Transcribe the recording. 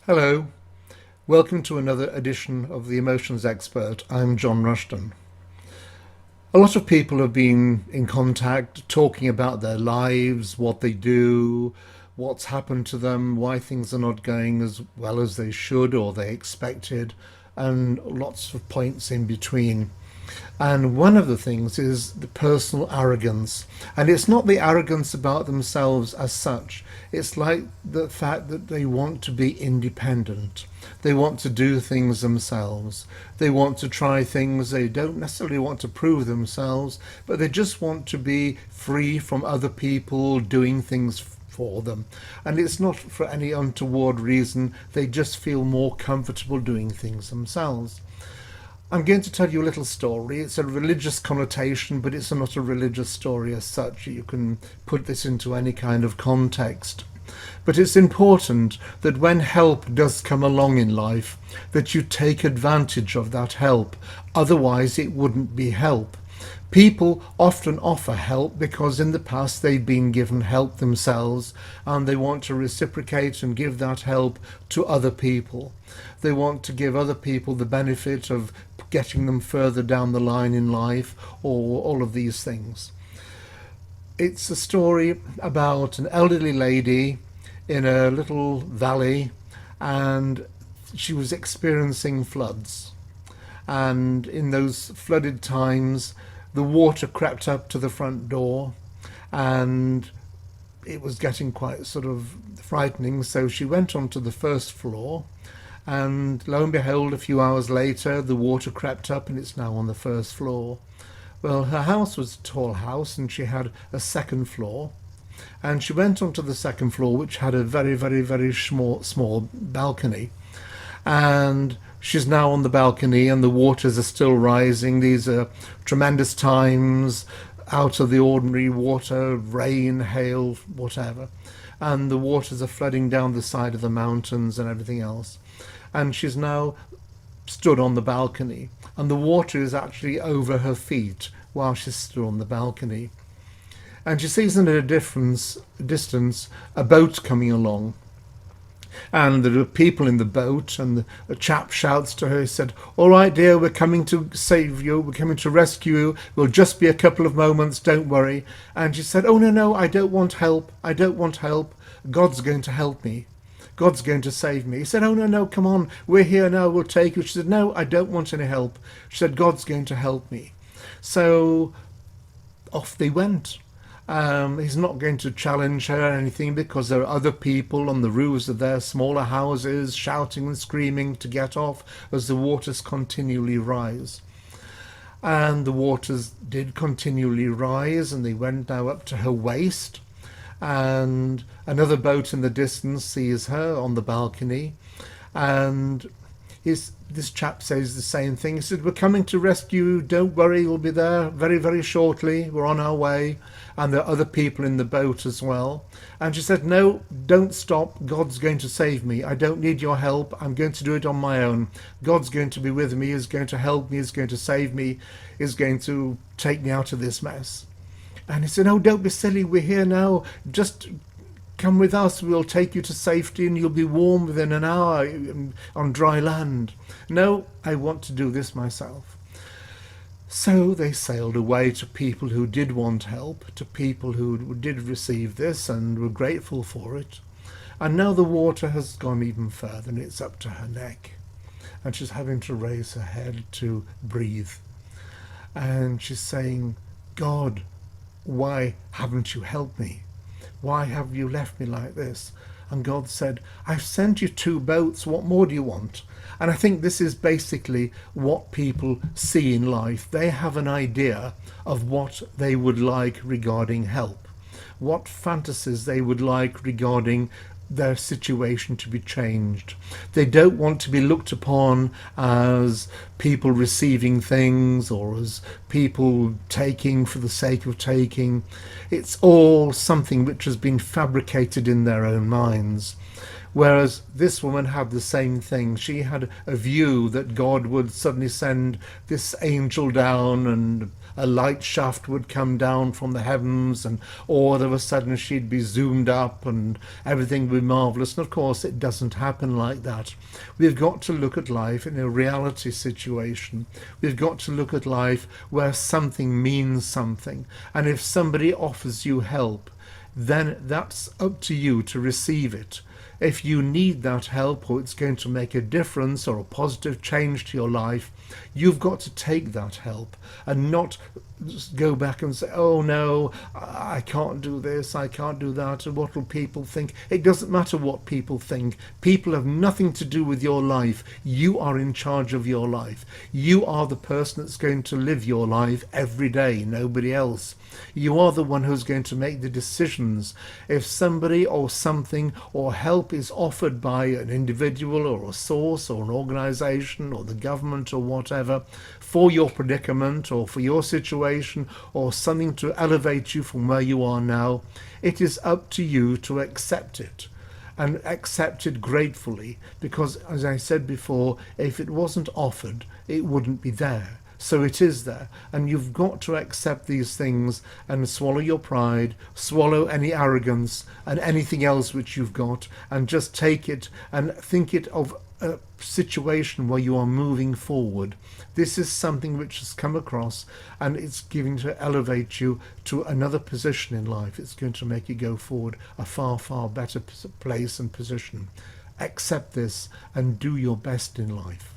Hello, welcome to another edition of The Emotions Expert. I'm John Rushton. A lot of people have been in contact talking about their lives, what they do, what's happened to them, why things are not going as well as they should or they expected, and lots of points in between. And one of the things is the personal arrogance. And it's not the arrogance about themselves as such. It's like the fact that they want to be independent. They want to do things themselves. They want to try things. They don't necessarily want to prove themselves, but they just want to be free from other people doing things for them. And it's not for any untoward reason. They just feel more comfortable doing things themselves. I'm going to tell you a little story. It's a religious connotation, but it's not a religious story as such. You can put this into any kind of context. But it's important that when help does come along in life, that you take advantage of that help. Otherwise, it wouldn't be help. People often offer help because in the past they've been given help themselves and they want to reciprocate and give that help to other people. They want to give other people the benefit of getting them further down the line in life or all of these things. It's a story about an elderly lady in a little valley, and she was experiencing floods. And in those flooded times, the water crept up to the front door and it was getting quite sort of frightening. So she went onto the first floor, and lo and behold, a few hours later, the water crept up and it's now on the first floor. Well, her house was a tall house and she had a second floor. And she went onto the second floor, which had a very, very, very small balcony. And she's now on the balcony and the waters are still rising. These are tremendous times, out of the ordinary water, rain, hail, whatever. And the waters are flooding down the side of the mountains and everything else. And she's now stood on the balcony and the water is actually over her feet while she's stood on the balcony. And she sees in a distance a boat coming along. And there are people in the boat, and a chap shouts to her, he said, "All right, dear, we're coming to save you, we're coming to rescue you, we'll just be a couple of moments, don't worry." And she said, "Oh, no, I don't want help, I don't want help, God's going to help me. God's going to save me." He said, "Oh, no, come on, we're here now, we'll take you." She said, "No, I don't want any help." She said, "God's going to help me." So off they went. He's not going to challenge her or anything because there are other people on the roofs of their smaller houses shouting and screaming to get off as the waters continually rise. And the waters did continually rise and they went now up to her waist. And another boat in the distance sees her on the balcony. And this chap says the same thing. He said, "We're coming to rescue you, don't worry, we'll be there very, very shortly, we're on our way." And there are other people in the boat as well. And she said, "No, don't stop, God's going to save me, I don't need your help, I'm going to do it on my own. God's going to be with me, He's going to help me, He's going to save me, He's going to take me out of this mess." And he said, "Oh, don't be silly, we're here now, just come with us, we'll take you to safety and you'll be warm within an hour on dry land." "No, I want to do this myself." So they sailed away to people who did want help, to people who did receive this and were grateful for it. And now the water has gone even further and it's up to her neck. And she's having to raise her head to breathe. And she's saying, "God, why haven't you helped me? Why have you left me like this?" And God said, "I've sent you 2 boats, what more do you want?" And I think this is basically what people see in life. They have an idea of what they would like regarding help, what fantasies they would like regarding their situation to be changed. They don't want to be looked upon as people receiving things or as people taking for the sake of taking. It's all something which has been fabricated in their own minds. Whereas this woman had the same thing. She had a view that God would suddenly send this angel down, and a light shaft would come down from the heavens, and all of a sudden she'd be zoomed up and everything would be marvellous. And of course it doesn't happen like that. We've got to look at life in a reality situation. We've got to look at life where something means something. And if somebody offers you help, then that's up to you to receive it. If you need that help, or it's going to make a difference or a positive change to your life, you've got to take that help and not just go back and say, oh no, I can't do this, I can't do that, and what will people think? It doesn't matter what people think. People have nothing to do with your life. You are in charge of your life. You are the person that's going to live your life every day, nobody else. You are the one who's going to make the decisions. If somebody or something or help is offered by an individual or a source or an organization or the government or whatever for your predicament or for your situation or something to elevate you from where you are now, it is up to you to accept it, and accept it gratefully, because as I said before, if it wasn't offered, it wouldn't be there. So it is there, and you've got to accept these things and swallow your pride, swallow any arrogance and anything else which you've got, and just take it and think it of a situation where you are moving forward. This is something which has come across, and it's going to elevate you to another position in life. It's going to make you go forward a far, far better place and position. Accept this and do your best in life.